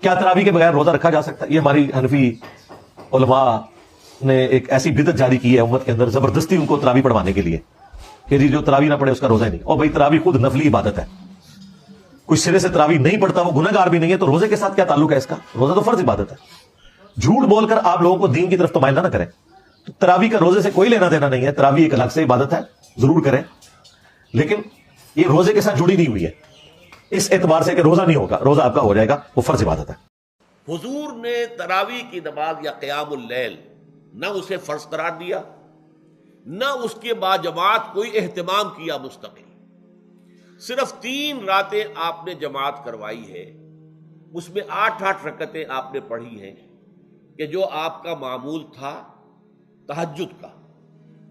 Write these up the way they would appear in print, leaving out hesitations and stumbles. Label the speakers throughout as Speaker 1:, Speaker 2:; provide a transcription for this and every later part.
Speaker 1: کیا تراویح کے بغیر روزہ رکھا جا سکتا ہے؟ یہ ہماری حنفی علماء نے ایک ایسی بدعت جاری کی ہے امت کے اندر، زبردستی ان کو تراویح پڑھوانے کے لیے کہ جی جو تراویح نہ پڑھے اس کا روزہ ہی نہیں۔ اور بھائی تراویح خود نفلی عبادت ہے، کوئی سرے سے تراویح نہیں پڑھتا وہ گنہگار بھی نہیں ہے، تو روزے کے ساتھ کیا تعلق ہے اس کا؟ روزہ تو فرض عبادت ہے۔ جھوٹ بول کر آپ لوگوں کو دین کی طرف تو مائل نہ کریں۔ تو تراویح کا روزے سے کوئی لینا دینا نہیں ہے، تراویح ایک الگ سے عبادت ہے، ضرور کریں، لیکن یہ روزے کے ساتھ جڑی نہیں ہوئی ہے اس اعتبار سے کہ روزہ نہیں ہوگا، روزہ آپ کا ہو جائے گا، وہ فرض عبادت ہے۔
Speaker 2: حضور نے تراویح کی نماز یا قیام اللیل نہ اسے فرض قرار دیا، نہ اس کے بعد جماعت کوئی اہتمام کیا مستقل، صرف 3 راتیں آپ نے جماعت کروائی ہے، اس میں 8 رکعتیں آپ نے پڑھی ہیں کہ جو آپ کا معمول تھا تہجد کا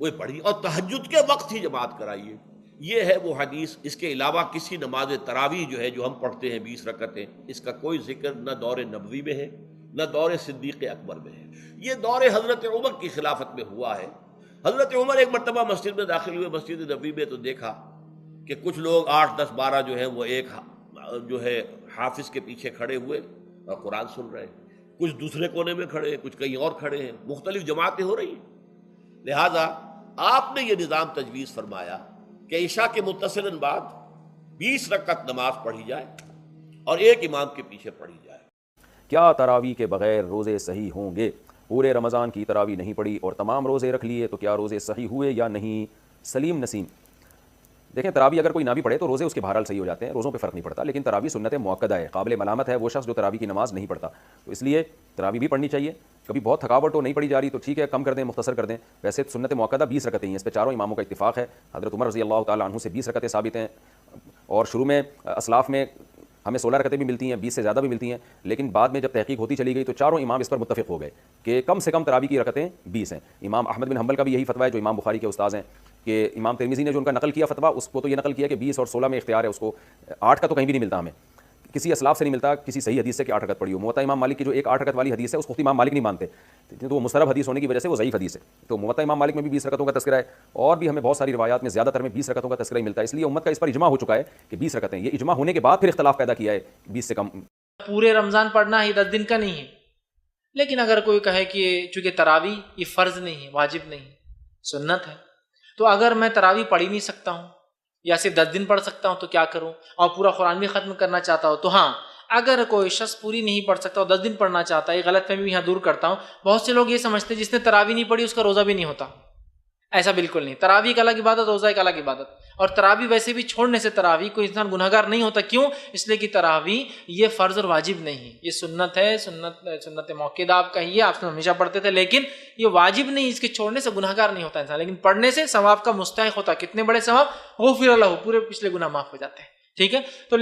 Speaker 2: وہ پڑھی، اور تہجد کے وقت ہی جماعت کرائیے۔ یہ ہے وہ حدیث، اس کے علاوہ کسی نماز تراویح جو ہے جو ہم پڑھتے ہیں 20 رکعتیں، اس کا کوئی ذکر نہ دور نبوی میں ہے نہ دور صدیق اکبر میں ہے۔ یہ دور حضرت عمر کی خلافت میں ہوا ہے۔ حضرت عمر ایک مرتبہ مسجد میں داخل ہوئے، مسجد نبوی میں، تو دیکھا کہ کچھ لوگ 8 10 12 جو ہیں وہ ایک جو ہے حافظ کے پیچھے کھڑے ہوئے اور قرآن سن رہے ہیں، کچھ دوسرے کونے میں کھڑے ہیں، کچھ کہیں اور کھڑے ہیں، مختلف جماعتیں ہو رہی ہیں۔ لہذا آپ نے یہ نظام تجویز فرمایا کہ عشاء کے متصلاً بعد 20 رکعت نماز پڑھی جائے اور ایک امام کے پیچھے پڑھی جائے۔
Speaker 3: کیا تراویح کے بغیر روزے صحیح ہوں گے؟ پورے رمضان کی تراویح نہیں پڑھی اور تمام روزے رکھ لیے تو کیا روزے صحیح ہوئے یا نہیں؟ سلیم نسیم، دیکھیں تراویح اگر کوئی نہ بھی پڑھے تو روزے اس کے بہرحال صحیح ہو جاتے ہیں، روزوں پہ فرق نہیں پڑتا، لیکن تراویح سنت مؤکدہ ہے، قابل ملامت ہے وہ شخص جو تراویح کی نماز نہیں پڑھتا، تو اس لیے تراویح بھی پڑھنی چاہیے۔ کبھی بہت تھکاوٹ ہو نہیں پڑھی جا رہی تو ٹھیک ہے، کم کر دیں، مختصر کر دیں۔ ویسے سنت مؤکدہ 20 رکعتیں ہیں، اس پہ چاروں اماموں کا اتفاق ہے۔ حضرت عمر رضی اللہ تعالیٰ عنہ سے 20 رکعتیں ثابت ہیں، اور شروع میں اسلاف میں ہمیں 16 رکعتیں بھی ملتی ہیں، 20 سے زیادہ بھی ملتی ہیں، لیکن بعد میں جب تحقیق ہوتی چلی گئی تو چاروں امام اس پر متفق ہو گئے کہ کم سے کم تراویح کی رکعتیں 20 ہیں۔ امام احمد بن حنبل کا بھی یہی فتویٰ ہے جو امام بخاری کے استاذ ہیں، کہ امام ترمذی نے جو ان کا نقل کیا فتویٰ، اس کو تو یہ نقل کیا کہ 20 اور 16 میں اختیار ہے اس کو، 8 کا تو کہیں بھی نہیں ملتا، ہمیں کسی اسلاف سے نہیں ملتا کسی صحیح حدیث سے کہ 8 رکعت پڑھی ہو۔ موطا امام مالک کی جو ایک 8 رکعت والی حدیث ہے اس کو خود امام مالک نہیں مانتے، تو وہ مسترب حدیث ہونے کی وجہ سے وہ ضعیف حدیث ہے، تو موطا امام مالک میں بھی 20 رکعتوں کا تذکرہ ہے، اور بھی ہمیں بہت ساری روایات میں زیادہ تر میں 20 رکعتوں کا تذکرہ ہی ملتا ہے، اس لیے امت کا اس پر اجماع ہو چکا ہے کہ 20 رکعتیں، یہ اجماع ہونے کے بعد پھر اختلاف پیدا کیا ہے 20 سے کم۔
Speaker 4: پورے رمضان پڑھنا ہی 10 دن کا نہیں ہے، لیکن اگر کوئی کہے کہ چونکہ تراویح یہ فرض نہیں ہے، واجب نہیں ہے، سنت ہے، تو اگر میں تراویح پڑھ ہی نہیں سکتا ہوں یا صرف 10 دن پڑھ سکتا ہوں تو کیا کروں، اور پورا قرآن بھی ختم کرنا چاہتا ہوں، تو ہاں اگر کوئی شخص پوری نہیں پڑھ سکتا اور 10 دن پڑھنا چاہتا ہے، یہ غلط فہمی یہاں دور کرتا ہوں۔ بہت سے لوگ یہ سمجھتے ہیں جس نے تراویح نہیں پڑھی اس کا روزہ بھی نہیں ہوتا، ایسا بالکل نہیں۔ تراویح ایک الگ عبادت، روزہ ایک الگ عبادت، اور تراویح ویسے بھی چھوڑنے سے تراویح کوئی انسان گناہگار نہیں ہوتا۔ کیوں؟ اس لیے کہ تراویح یہ فرض اور واجب نہیں ہے، یہ سنت ہے، سنت موقع آپ کہیے، آپ سے ہمیشہ پڑھتے تھے، لیکن یہ واجب نہیں، اس کے چھوڑنے سے گناہگار نہیں ہوتا انسان، لیکن پڑھنے سے ثواب کا مستحق ہوتا۔ کتنے بڑے ثواب، غفر لہ، پورے پچھلے گناہ معاف ہو جاتے ہیں، ٹھیک ہے۔ تو